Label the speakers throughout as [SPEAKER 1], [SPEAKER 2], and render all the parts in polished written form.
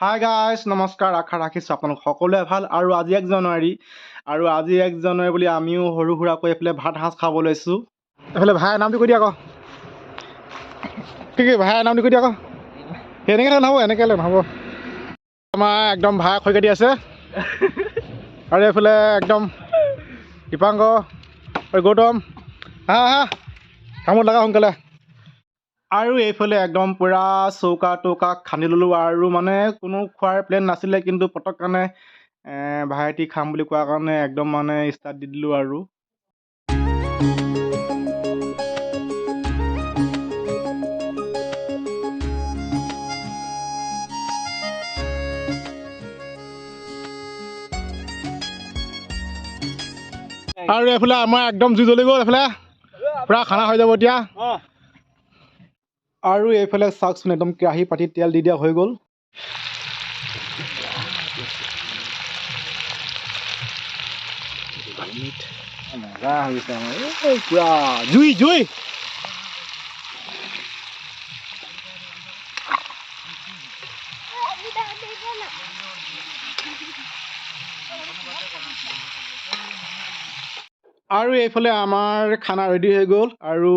[SPEAKER 1] Hi guys, নমস্কাৰ। আশা ৰাখিছোঁ আপোনালোক সকলোৱে ভাল। আৰু আজি 1 জানুৱাৰী, আৰু আজি 1 জানুৱাৰী বুলি আমিও সৰু সুৰাকৈ এইফালে ভাত সাজ খাব লৈছোঁ। এইফালে ভাইৰ নামটো কৈ দিয়া আকৌ। কি ভাইৰ নামটো কৈ দিয়া আকৌ। এনেকৈ নহ'ব, এনেকৈ নহ'ব। আমাৰ একদম ভাই খৈ কাটি আছে। আৰু এইফালে একদম দীপাংক আৰু গৌতম, হা হা কামত লগা সোনকালে। আৰু এইফালে একদম পূৰা চৌকা টৌকা খান্দি ল'লোঁ। আৰু মানে কোনো খোৱাৰ প্লেন নাছিলে, কিন্তু পটক কাৰণে ভাইটি খাম বুলি কোৱাৰ কাৰণে একদম মানে ষ্টাৰ্ট দি দিলোঁ। আৰু এইফালে আমাৰ একদম জুই জ্বলি গ'ল। এইফালে পূৰা খানা হৈ যাব এতিয়া। আৰু এইফালে চাওকচোন, একদম কেৰাহী পাতি তেল দি দিয়া হৈ গ'ল। মজা হৈছে আমাৰ পূৰা জুই জুই। আৰু এইফালে আমাৰ খানা ৰেডি হৈ গ'ল। আৰু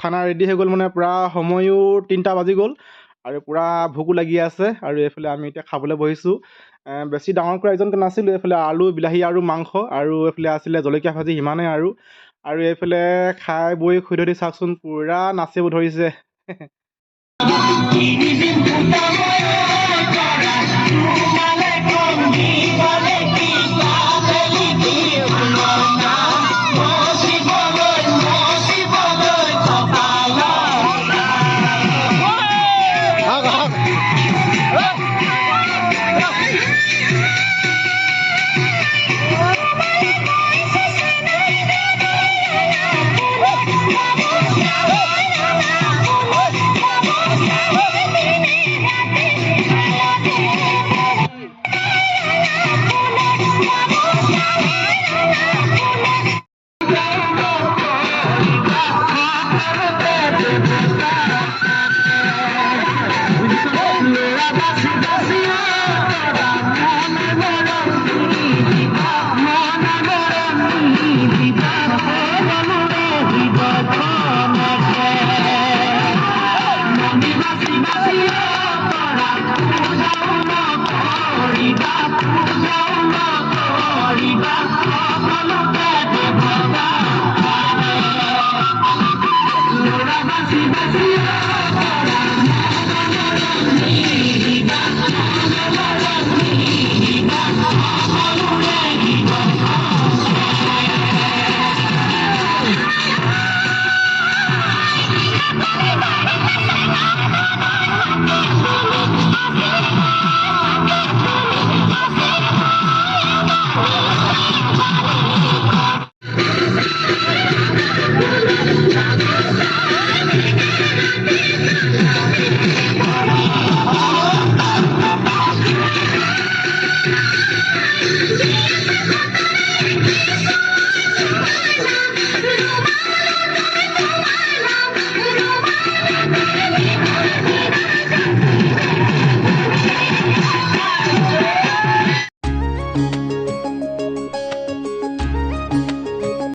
[SPEAKER 1] খানা ৰেডি হৈ গ'ল মানে পূৰা সময়ো 3টা বাজি গ'ল, আৰু পূৰা ভোকো লাগি আছে। আৰু এইফালে আমি এতিয়া খাবলৈ বহিছোঁ। বেছি ডাঙৰকৈ আয়োজন নাছিলোঁ। এইফালে আলু, বিলাহী আৰু মাংস, আৰু এইফালে আছিলে জলকীয়া ভাজি, সিমানেই। আৰু এইফালে খাই বৈ শুই ধৰি চাওকচোন, পূৰা নাচিব ধৰিছে।